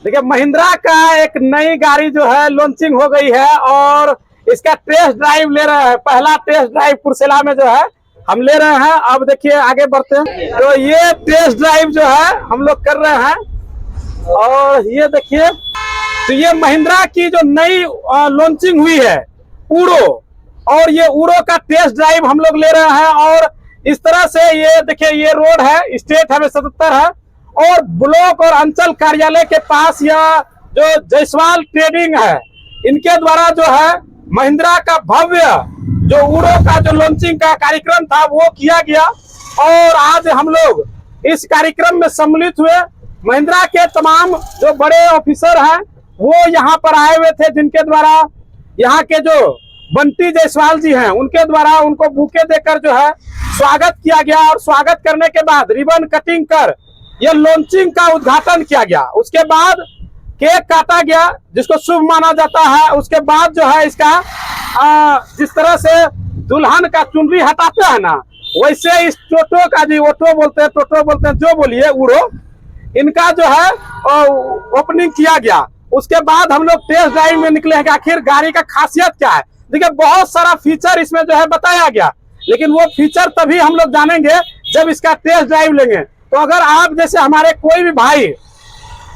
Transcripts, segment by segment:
देखिए महिंद्रा का एक नई गाड़ी जो है लॉन्चिंग हो गई है और इसका टेस्ट ड्राइव ले रहे हैं। पहला टेस्ट ड्राइव कुर्सेला में जो है हम ले रहे हैं। अब देखिए आगे बढ़ते हैं। तो ये टेस्ट ड्राइव जो है हम लोग कर रहे हैं और ये देखिए, तो ये महिंद्रा की जो नई लॉन्चिंग हुई है उड़ो, और ये उड़ो का टेस्ट ड्राइव हम लोग ले रहे हैं। और इस तरह से ये देखिए, ये रोड है, स्टेट हाईवे 77 है और ब्लॉक और अंचल कार्यालय के पास यह जो जायसवाल ट्रेडिंग है, इनके द्वारा जो है महिंद्रा का भव्य जो उड़ो का जो लॉन्चिंग का कार्यक्रम था वो किया गया। और आज हम लोग इस कार्यक्रम में सम्मिलित हुए। महिंद्रा के तमाम जो बड़े ऑफिसर हैं वो यहाँ पर आए हुए थे, जिनके द्वारा यहाँ के जो बंटी जायसवाल जी हैं उनके द्वारा उनको बुके देकर जो है स्वागत किया गया। और स्वागत करने के बाद रिबन कटिंग कर यह लॉन्चिंग का उद्घाटन किया गया। उसके बाद केक काटा गया जिसको शुभ माना जाता है। उसके बाद जो है इसका जिस तरह से दुल्हन का चुनरी हटाते हैं ना, वैसे इस टोटो का, जी ऑटो बोलते हैं, टोटो बोलते हैं, जो बोलिए उड़ो, इनका जो है ओपनिंग किया गया। उसके बाद हम लोग टेस्ट ड्राइव में निकले हैं कि आखिर गाड़ी का खासियत क्या है। देखिए बहुत सारा फीचर इसमें जो है बताया गया, लेकिन वो फीचर तभी हम लोग जानेंगे जब इसका टेस्ट ड्राइव लेंगे। तो अगर आप जैसे हमारे कोई भी भाई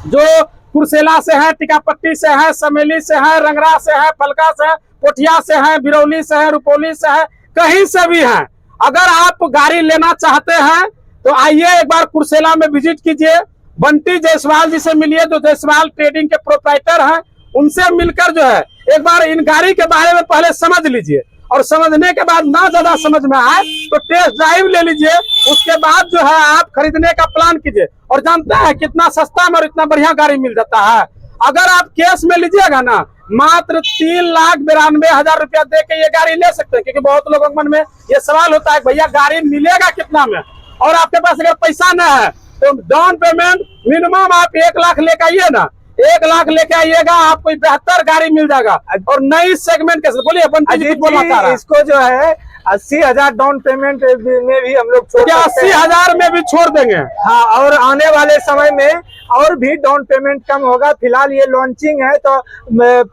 जो कुर्सेला से है, टिकापट्टी से है, समेली से है, रंगरा से है, फलका से है, पोठिया से है, बिरौली से है, रुपौली से है, कहीं से भी हैं, अगर आप गाड़ी लेना चाहते हैं तो आइए एक बार कुर्सेला में विजिट कीजिए। बंटी जायसवाल जी से मिलिए जो जायसवाल ट्रेडिंग के प्रोप्राइटर हैं। उनसे मिलकर जो है एक बार इन गाड़ी के बारे में पहले समझ लीजिए, और समझने के बाद ना ज्यादा समझ में आए तो टेस्ट ड्राइव ले लीजिए। उसके बाद जो है आप खरीदने का प्लान कीजिए। और जानते हैं कितना सस्ता में और इतना बढ़िया गाड़ी मिल जाता है। अगर आप कैश में लीजिएगा ना, मात्र 3,92,000 रुपया दे के ये गाड़ी ले सकते हैं। क्योंकि बहुत लोगों के मन में ये सवाल होता है भैया गाड़ी मिलेगा कितना में, और आपके पास अगर पैसा न है तो डाउन पेमेंट मिनिमम आप 1 लाख लेकर आइए ना, 1 लाख लेके आइएगा, आपको बेहतर गाड़ी मिल जाएगा। और नई सेगमेंट के, बोलिए इसको जो है 80,000 डाउन पेमेंट में भी हम लोग 80,000 में भी छोड़ देंगे। हाँ, और आने वाले समय में और भी डाउन पेमेंट कम होगा। फिलहाल ये लॉन्चिंग है तो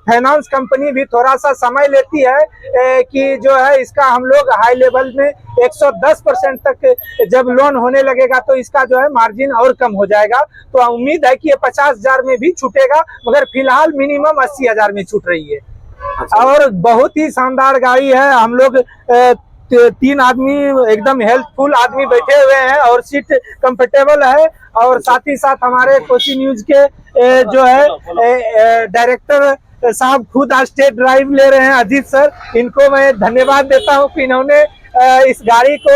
फाइनेंस कंपनी भी थोड़ा सा समय लेती है कि जो है इसका हम लोग हाई लेवल में 110% तक जब लोन होने लगेगा तो इसका जो है मार्जिन और कम हो जाएगा। तो उम्मीद है कि ये 50,000 में भी छूटेगा, मगर फिलहाल मिनिमम 80,000 में छूट रही है। और बहुत ही शानदार गाड़ी है। हम लोग 3 आदमी एकदम हेल्थफुल आदमी बैठे हुए हैं और सीट कंफर्टेबल है। और साथ ही साथ हमारे कोसी न्यूज के जो है डायरेक्टर साहब खुद आज टेस्ट ड्राइव ले रहे हैं, अजीत सर। इनको मैं धन्यवाद देता हूं कि इन्होंने इस गाड़ी को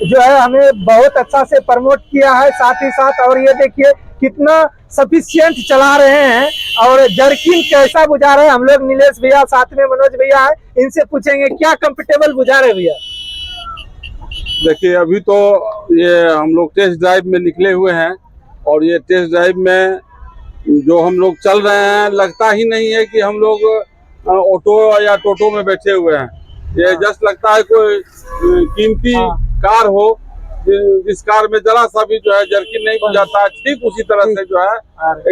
जो है हमें बहुत अच्छा से प्रमोट किया है। साथ ही साथ और ये देखिए कितना सफिशिएंट चला रहे हैं और जर्किन कैसा बुझा रहे हैं। हम लोग नीलेश भैया साथ में मनोज भैया है, इनसे पूछेंगे क्या कंफर्टेबल बुझा रहे भैया। देखिए अभी तो ये हम लोग टेस्ट ड्राइव में निकले हुए हैं और ये टेस्ट ड्राइव में जो हम लोग चल रहे हैं लगता ही नहीं है कि हम लोग ऑटो या टोटो में बैठे हुए हैं। ये जस्ट लगता है कोई कीमती कार हो जिस कार में जरा सा भी जो है जर्किन नहीं बुझाता है। ठीक उसी तरह से जो है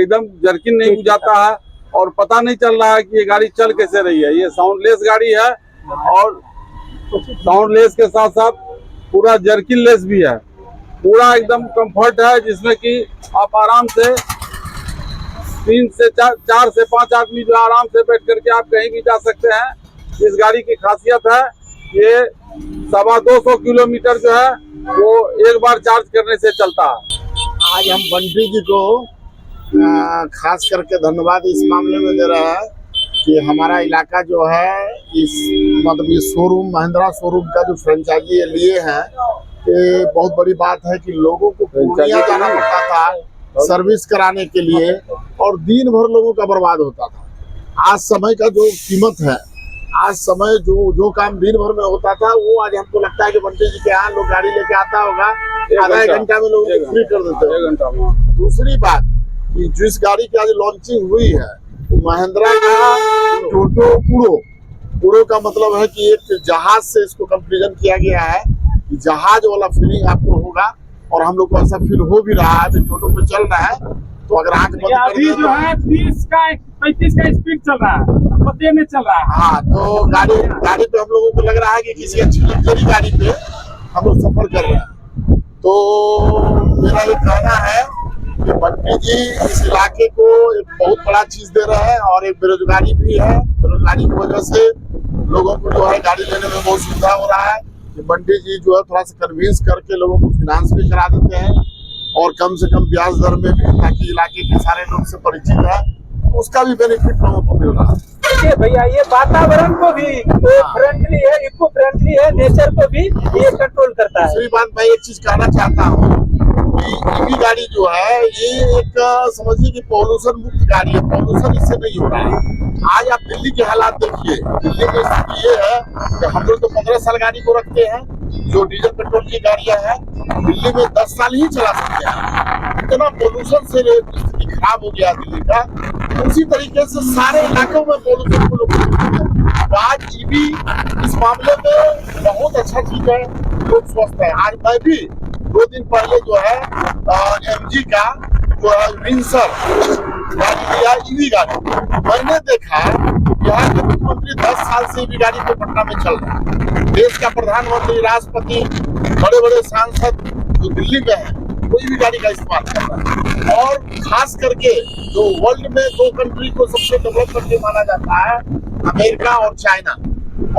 एकदम जर्किन नहीं बुझाता है और पता नहीं चल रहा है कि ये गाड़ी चल कैसे रही है। ये साउंडलेस गाड़ी है और साउंडलेस के साथ साथ पूरा जर्किन लेस भी है। पूरा एकदम कंफर्ट है जिसमें कि आप आराम से 3 से 4 से 5 आदमी जो आराम से बैठ करके आप कहीं भी जा सकते हैं। इस गाड़ी की खासियत है ये 250 किलोमीटर जो है वो एक बार चार्ज करने से चलता है। आज हम बंटी जी को खास करके धन्यवाद इस मामले में दे रहा है कि हमारा इलाका जो है इस मतलब ये शोरूम महिंद्रा शोरूम का जो फ्रेंचाइजी लिए हैं, ये बहुत बड़ी बात है कि लोगों को पूर्णिया जाना पड़ता था सर्विस कराने के लिए और दिन भर लोगों का बर्बाद होता था। आज समय का जो कीमत है, आज समय जो काम दिन भर में होता था वो आज हमको लगता है कि बंटी जी के यहाँ लोग गाड़ी लेके आता होगा, आधा 1 घंटा में लोगों को फ्री कर देते हैं। 1 घंटा में। दूसरी बात कि जिस गाड़ी की आज लॉन्चिंग हुई है तो महिंद्रा का टोटो उड़ो का मतलब है कि एक जहाज से इसको कंपेरिजन किया गया है कि जहाज वाला फीलिंग आपको होगा और हम लोग को ऐसा फील हो भी रहा है। टोटो पे चल रहा है तो अगर आंख बंद कर अभी दें जो है 30 का 35 का स्पीड चल रहा है, पते में चल रहा है। हाँ, तो गाड़ी पे हम लोगों को लग रहा है कि किसी अच्छी लग्जरी गाड़ी पे हम लोग सफर कर रहे हैं। तो मेरा ये कहना है कि बंटी जी इस इलाके को एक बहुत बड़ा चीज दे रहे हैं, और एक बेरोजगारी भी है। बेरोजगारी की वजह से लोगों को जो है गाड़ी लेने में बहुत सुविधा हो रहा है। कि बंटी जी जो है थोड़ा सा कन्विंस करके लोगों को फाइनेंस भी करा देते हैं, और कम से कम ब्याज दर में भी, ताकि इलाके के सारे लोग से परिचित है, तो उसका भी बेनिफिट लोगों को मिल रहा है। देखिए भैया, ये वातावरण को भी फ्रेंडली है, इको फ्रेंडली है, नेचर को भी ये कंट्रोल करता है। दूसरी बात, मैं एक चीज कहना चाहता हूँ कि ईवी गाड़ी जो है ये एक समझिए कि पॉल्यूशन मुक्त गाड़ी है। पॉल्यूशन इससे नहीं हो रहा है। आज आप दिल्ली के हालात देखिए। दिल्ली में स्थिति ये है कि हम लोग तो 15 साल गाड़ी को रखते हैं, जो डीजल पेट्रोल की गाड़ियां हैं दिल्ली में 10 साल ही चला सकते हैं। इतना पॉल्यूशन से स्थिति खराब हो गया दिल्ली का। उसी तरीके से सारे इलाकों में पॉल्यूशन को लोग, तो आज ईवी इस मामले में बहुत अच्छा चीज है, लोग स्वस्थ है। आज मैं भी 2 दिन पहले जो है MG का जो है विंसर गाड़ी लिया, ईवी गाड़ी। मैंने देखा बिहार के मुख्यमंत्री 10 साल से ईवी गाड़ी पे पटना में चल रहा है। देश का प्रधानमंत्री, राष्ट्रपति, बड़े बड़े सांसद जो दिल्ली में है वो ईवी गाड़ी का इस्तेमाल कर रहा है। और खास करके जो वर्ल्ड में 2 कंट्री को सबसे डेवलप करके माना जाता है, अमेरिका और चाइना।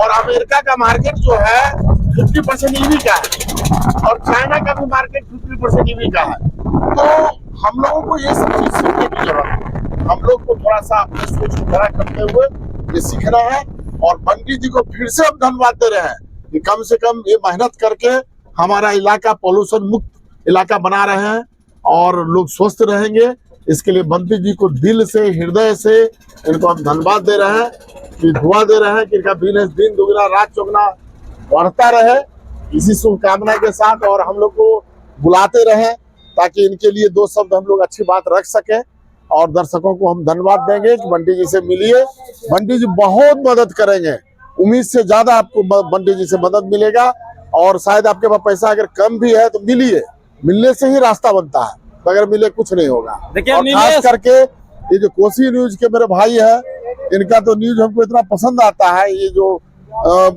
और अमेरिका का मार्केट जो है 50% ईवी का है, और चाइना का भी मार्केट 50% ईवी का है। तो हम लोगों को ये सब चीज सीखने की जरूरत है। हम लोग को थोड़ा सा अपने सोच को खड़ा करते हुए ये सीखना है। और बंटी जी को फिर से हम धन्यवाद दे रहे हैं कि कम से कम ये मेहनत करके हमारा इलाका पॉल्यूशन मुक्त इलाका बना रहे हैं, और लोग स्वस्थ रहेंगे। इसके लिए बंटी जी को दिल से, हृदय से इनको हम धन्यवाद दे रहे हैं, कि दुआ दे रहे हैं कि इनका बिजनेस दिन दुगना रात चौगुना बढ़ता रहे, इसी शुभकामना के साथ। और हम लोग को बुलाते रहें ताकि इनके लिए 2 शब्द हम लोग अच्छी बात रख सकें। और दर्शकों को हम धन्यवाद देंगे कि बंटी जी से मिलिए। बंटी जी बहुत मदद करेंगे, उम्मीद से ज्यादा आपको बंटी जी से मदद मिलेगा। और शायद आपके पास पैसा अगर कम भी है तो मिलिए, मिलने से ही रास्ता बनता है, बगैर मिले कुछ नहीं होगा। देखिए, और खास करके ये जो कोसी न्यूज के मेरे भाई है, इनका तो न्यूज हमको इतना पसंद आता है। ये जो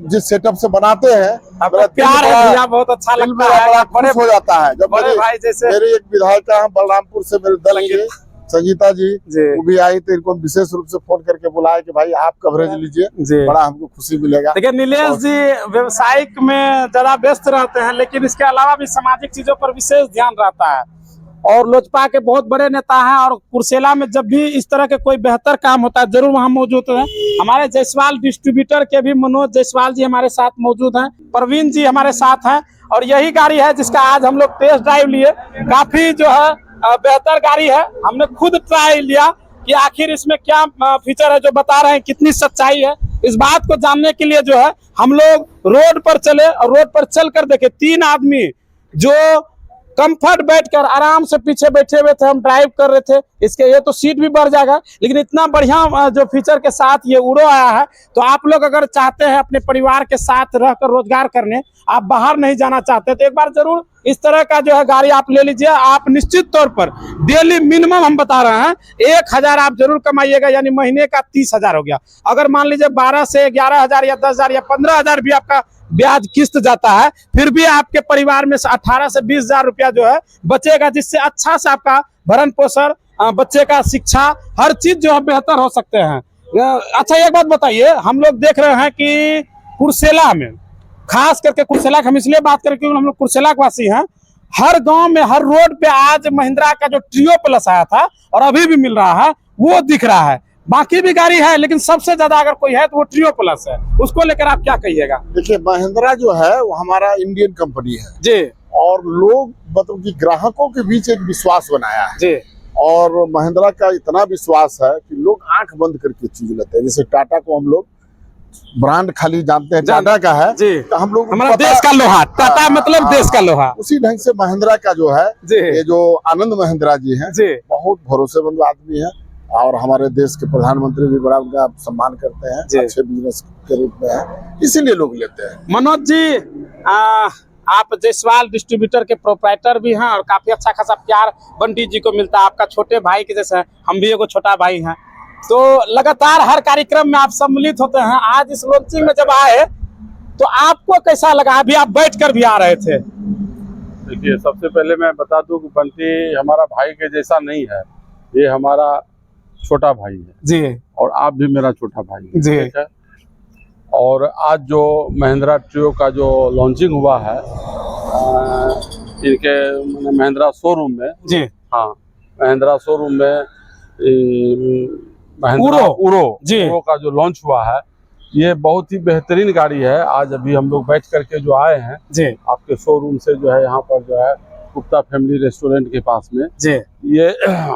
जिस सेटअप से बनाते हैं, आपका प्यार है भैया, बहुत अच्छा लगता है। बड़ा खुश हो जाता है जब बड़े भाई जैसे मेरी एक विधायिका है बलरामपुर से, मेरे दल के संगीता जी, वो भी आई, तो इनको विशेष रूप से फोन करके बुलाया कि भाई आप कवरेज लीजिए, बड़ा हमको खुशी मिलेगा। देखिए नीलेश जी व्यवसायिक में ज्यादा व्यस्त रहते हैं, लेकिन इसके अलावा भी सामाजिक चीजों पर विशेष ध्यान रहता है, और लोजपा के बहुत बड़े नेता हैं। और कुर्सेला में जब भी इस तरह के कोई बेहतर काम होता है जरूर वहाँ मौजूद हैं। हमारे जायसवाल डिस्ट्रीब्यूटर के भी मनोज जायसवाल जी हमारे साथ मौजूद हैं, प्रवीण जी हमारे साथ हैं। और यही गाड़ी है जिसका आज हम लोग टेस्ट ड्राइव लिए। काफी जो है बेहतर गाड़ी है। हमने खुद ट्राई लिया कि आखिर इसमें क्या फीचर है, जो बता रहे हैं कितनी सच्चाई है। इस बात को जानने के लिए जो है हम लोग रोड पर चले, और रोड पर चल कर देखे 3 आदमी जो कंफर्ट बैठकर आराम से पीछे बैठे हुए थे, हम ड्राइव कर रहे थे। इसके ये तो सीट भी बढ़ जाएगा, लेकिन इतना बढ़िया जो फीचर के साथ ये उड़ो आया है। तो आप लोग अगर चाहते हैं अपने परिवार के साथ रहकर रोजगार करने, आप बाहर नहीं जाना चाहते, तो एक बार जरूर इस तरह का जो है गाड़ी आप ले लीजिए। आप निश्चित तौर पर डेली मिनिमम हम बता रहे हैं 1000 आप जरूर कमाइएगा, यानी महीने का 30,000 हो गया। अगर मान लीजिए 12 से 11,000 या 10,000 या 15,000 भी आपका ब्याज किस्त जाता है, फिर भी आपके परिवार में से 18 से 20,000 रुपया जो है बचेगा, जिससे अच्छा से आपका भरण पोषण, बच्चे का शिक्षा, हर चीज जो है बेहतर हो सकते हैं। अच्छा एक बात बताइए, हम लोग देख रहे हैं कि कुर्सेला में, खास करके कुर्सेला हम इसलिए बात करें क्योंकि हम लोग कुर्सेला के वासी हैं। हर गांव में, हर रोड पे आज महिंद्रा का जो ट्रियो प्लस आया था और अभी भी मिल रहा है, वो दिख रहा है। बाकी भी गाड़ी है, लेकिन सबसे ज्यादा अगर कोई है तो वो ट्रियो प्लस है। उसको लेकर आप क्या कहिएगा? देखिए, महिंद्रा जो है वो हमारा इंडियन कंपनी है जी, और लोग मतलब कि ग्राहकों के बीच एक विश्वास बनाया है जी। और महिंद्रा का इतना विश्वास है कि लोग आंख बंद करके चीज लेते हैं। जैसे टाटा को हम लोग ब्रांड खाली जानते हैं, टाटा का है जी, तो हम लोग हमारा देश का लोहा, टाटा मतलब देश का लोहा। उसी ढंग से महिंद्रा का जो है, ये जो आनंद महिंद्रा जी हैं, बहुत भरोसेमंद आदमी है, और हमारे देश के प्रधानमंत्री भी बड़ा उनका सम्मान करते हैं, अच्छे बिजनेस के रूप में है, इसीलिए लोग लेते हैं। मनोज जी, आप जायसवाल डिस्ट्रीब्यूटर के प्रोप्राइटर भी हैं और काफी अच्छा खासा प्यार बंटी जी को मिलता है, आपका छोटे भाई के जैसे, हम भी एगो छोटा भाई हैं। तो लगातार हर कार्यक्रम में आप सम्मिलित होते हैं। आज इस लॉन्चिंग में जब आए तो आपको कैसा लगा? अभी आप बैठ कर भी आ रहे थे। देखिए, सबसे पहले मैं बता दूं कि बंटी हमारा भाई के जैसा नहीं है, ये हमारा छोटा भाई है जी, और आप भी मेरा छोटा भाई है, जी। ठीक है। और आज जो महिंद्रा ट्रियो का जो लॉन्चिंग हुआ है इनके महिंद्रा शोरूम में, जी हाँ, महिंद्रा शोरूम में महिंद्रा उरो का जो लॉन्च हुआ है, ये बहुत ही बेहतरीन गाड़ी है। आज अभी हम लोग बैठ करके जो आए हैं जी आपके शोरूम से, जो है यहाँ पर जो है गुप्ता फैमिली रेस्टोरेंट के पास में, जी, ये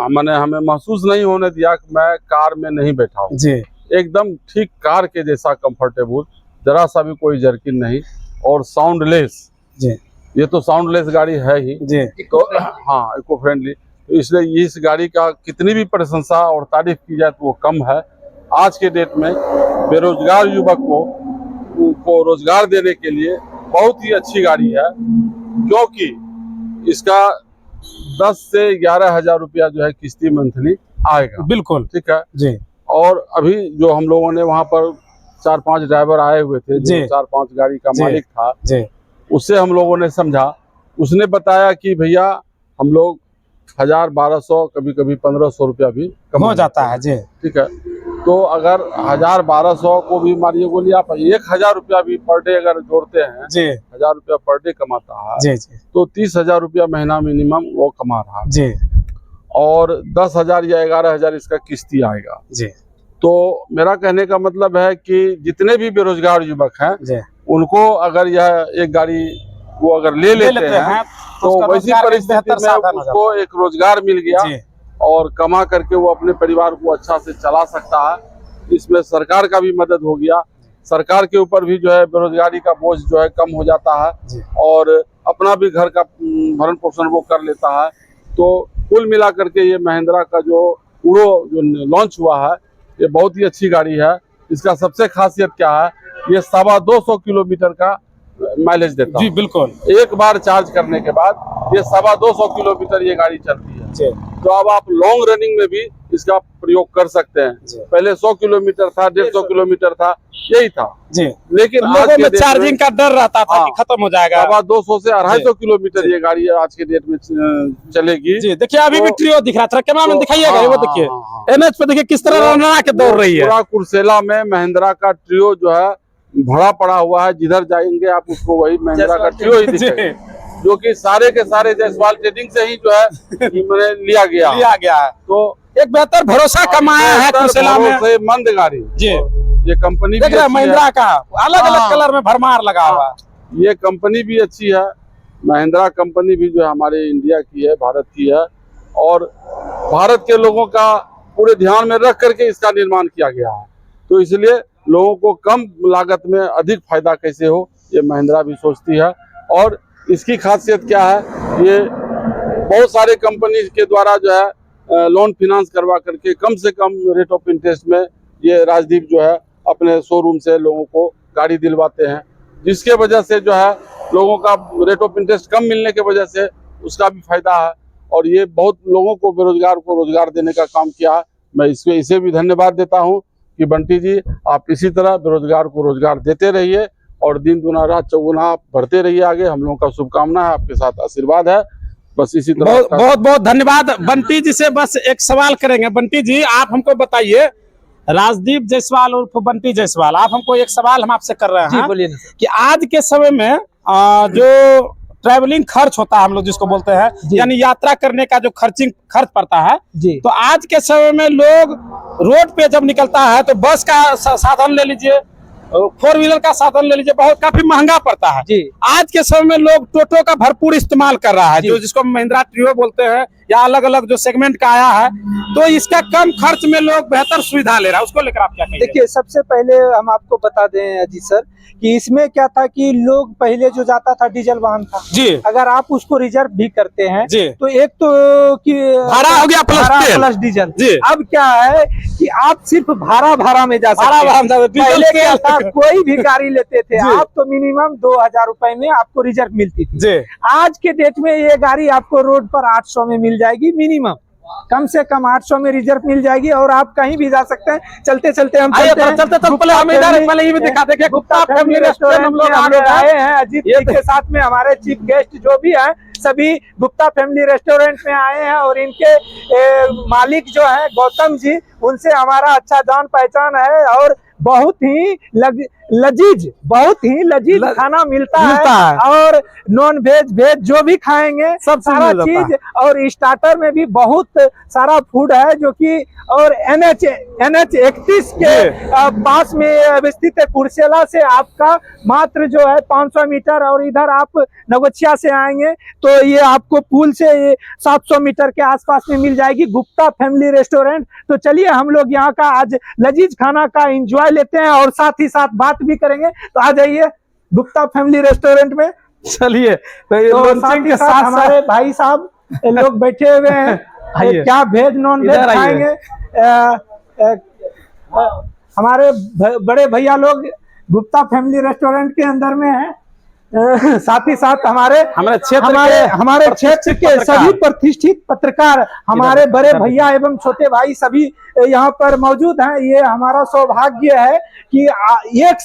मैंने हमें महसूस नहीं होने दिया कि मैं कार में नहीं बैठा हूँ। जी, एकदम ठीक कार के जैसा कंफर्टेबल, जरा सा भी कोई जर्किन नहीं, और साउंडलेस। जी, ये तो साउंडलेस गाड़ी है ही जी, तो हाँ, इको फ्रेंडली। तो इसलिए इस गाड़ी का कितनी भी प्रशंसा और तारीफ की जाए तो वो कम है। आज के डेट में बेरोजगार युवक को रोजगार देने के लिए बहुत ही अच्छी गाड़ी है, क्योंकि इसका 10 से 11 हजार रुपया जो है किस्ती मंथली आएगा। बिल्कुल ठीक है जी। और अभी जो हम लोगों ने वहाँ पर 4-5 ड्राइवर आए हुए थे, जो 4-5 गाड़ी का मालिक था जी, उससे हम लोगों ने समझा, उसने बताया कि भैया हम लोग 1000-1200 कभी-कभी 1500 रुपया भी कम हो जाता है जी। ठीक है। तो अगर 1000-1200 को भी मारिए गोली, आप 1000 रुपया भी पर डे अगर जोड़ते हैं जी, 1000 रुपया पर डे कमाता है जी, जी, तो 30,000 रुपया महीना मिनिमम वो कमा रहा है जी, और 10,000 या 11,000 इसका किस्ती आएगा जी। तो मेरा कहने का मतलब है कि जितने भी बेरोजगार युवक हैं जी, उनको अगर यह एक गाड़ी वो अगर ले लेते हैं तो वैसी परिस्थिति में उसको एक रोजगार मिल गया और कमा करके वो अपने परिवार को अच्छा से चला सकता है। इसमें सरकार का भी मदद हो गया, सरकार के ऊपर भी जो है बेरोजगारी का बोझ जो है कम हो जाता है और अपना भी घर का भरण पोषण वो कर लेता है। तो कुल मिला करके ये महिंद्रा का जो उड़ो जो लॉन्च हुआ है, ये बहुत ही अच्छी गाड़ी है। इसका सबसे खासियत क्या है, ये 250 किलोमीटर का माइलेज देता है। जी बिल्कुल। एक बार चार्ज करने के बाद ये 250 किलोमीटर ये गाड़ी चलती है जी। तो अब आप लॉन्ग रनिंग में भी इसका प्रयोग कर सकते हैं। पहले 100 किलोमीटर था, 150 किलोमीटर था, यही था जी, लेकिन लोगों में चार्जिंग का डर रहता था कि खत्म हो जाएगा। 200 से 250 किलोमीटर ये गाड़ी आज के डेट में चलेगी। जी देखिए, अभी भी ट्रियो दिख रहा था, कैमरा में दिखाइएगा, वो देखिए एनएच पे देखिए किस तरह रनरा के दौड़ रही है। पूरा कुर्सेला में महिंद्रा का ट्रियो जो है भरा पड़ा हुआ है, जिधर जाएंगे आप उसको वही महिंद्रा का ट्रियो ही दिखेगा, जो कि सारे के सारे जायसवाल ट्रेडिंग से ही जो है मैंने लिया गया है। तो एक बेहतर भरोसा कमाया है कुर्सेला में, मंद गाड़ी जी। ये कंपनी देख रहे महिंद्रा का अलग अलग कलर में भरमार लगा हुआ। ये कंपनी भी अच्छी है, महिंद्रा कंपनी भी जो है हमारे इंडिया की है, भारत की है और भारत के लोगों का पूरे ध्यान में रख करके इसका निर्माण किया गया है। तो इसलिए लोगों को कम लागत में अधिक फायदा कैसे हो, ये महिंद्रा भी सोचती है। और इसकी खासियत क्या है, ये बहुत सारे कंपनी के द्वारा जो है लोन फिनांस करवा करके कम से कम रेट ऑफ इंटरेस्ट में ये राजदीप जो है अपने शोरूम से लोगों को गाड़ी दिलवाते हैं, जिसके वजह से जो है लोगों का रेट ऑफ इंटरेस्ट कम मिलने के वजह से उसका भी फायदा है और ये बहुत लोगों को बेरोजगार को रोजगार देने का काम किया है। मैं इसे भी धन्यवाद देता हूँ कि बंटी जी आप इसी तरह बेरोजगार को रोजगार देते रहिए और दिन दुना रात चौगुना बढ़ते रहिए आगे। हम लोगों का शुभकामना है, आपके साथ आशीर्वाद है, बस इसी तरह। बहुत बहुत धन्यवाद। बंटी जी से बस एक सवाल करेंगे। बंटी जी आप हमको बताइए, राजदीप जायसवाल और बंटी जायसवाल, आप हमको एक सवाल हम आपसे कर रहे हैं। बोलिए कि आज के समय में जो ट्रैवलिंग खर्च होता है, हम लोग जिसको बोलते हैं, यानी यात्रा करने का जो खर्च पड़ता है जी, तो आज के समय में लोग रोड पे जब निकलता है तो बस का साधन ले लीजिए, 4 व्हीलर का साधन ले लीजिए, बहुत काफी महंगा पड़ता है जी। आज के समय में लोग टोटो का भरपूर इस्तेमाल कर रहा है, जो जिसको महिंद्रा ट्रियो बोलते हैं या अलग अलग जो सेगमेंट का आया है, तो इसका कम खर्च में लोग बेहतर सुविधा ले रहा है, उसको लेकर आप क्या कहेंगे? देखिए, सबसे पहले हम आपको बता दें अजीत सर कि इसमें क्या था कि लोग पहले जो जाता था डीजल वाहन था जी अगर आप उसको रिजर्व भी करते हैं जी तो एक तो कि भाड़ा हो गया प्लस भाड़ा तेल। Plus diesel. जी। अब क्या है कि आप सिर्फ भाड़ा में जा सकते भाड़ा हैं। भाड़ा पहले क्या था, जी कोई भी गाड़ी लेते थे आप तो मिनिमम 2000 रुपए में आपको रिजर्व मिलती थी। आज के डेट में ये गाड़ी आपको रोड पर 800 में मिल जाएगी, मिनिमम कम से कम 800 में रिजर्व मिल जाएगी और आप कहीं भी जा सकते हैं। चलते चलते हम पहले हम इधर पहले ये भी दिखा दें कि गुप्ता फैमिली रेस्टोरेंट हम लोग आए हैं अजीत जी के साथ में। हमारे चीफ गेस्ट जो भी हैं सभी गुप्ता फैमिली रेस्टोरेंट में आए हैं और इनके मालिक जो है गौतम जी, उनसे हमारा अच्छा जान पहचान है और बहुत ही लजीज खाना मिलता है और नॉन वेज वेज जो भी खाएंगे सब सारा चीज, और स्टार्टर में भी बहुत सारा फूड है जो कि और NH 31 के पास में स्थित है। कुर्सेला से आपका मात्र जो है 500 मीटर और इधर आप नवगछिया से आएंगे तो ये आपको पुल से 700 मीटर के आसपास में मिल जाएगी गुप्ता फैमिली रेस्टोरेंट। तो चलिए हम लोग यहाँ का आज लजीज खाना का एंजॉय लेते हैं और साथ ही साथ बात भी करेंगे। तो आ जाइए गुप्ता फैमिली रेस्टोरेंट में। चलिए तो साथ के साथ हमारे भाई साहब लोग बैठे हुए हैं, क्या वेज नॉन वेज खाएंगे। हमारे बड़े भैया लोग गुप्ता फैमिली रेस्टोरेंट के अंदर में है। साथ ही साथ हमारे क्षेत्र के सभी प्रतिष्ठित पत्रकार, हमारे बड़े भैया एवं छोटे भाई सभी यहाँ पर मौजूद हैं। ये हमारा सौभाग्य है कि एक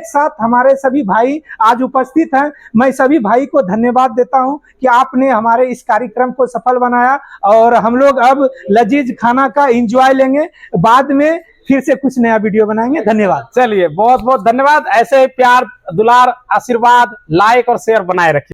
साथ हमारे सभी भाई आज उपस्थित हैं। मैं सभी भाई को धन्यवाद देता हूं कि आपने हमारे इस कार्यक्रम को सफल बनाया और हम लोग अब लजीज खाना का एंजॉय लेंगे, बाद में फिर से कुछ नया वीडियो बनाएंगे। धन्यवाद। चलिए बहुत बहुत धन्यवाद। ऐसे ही प्यार दुलार आशीर्वाद लाइक और शेयर बनाए रखिए।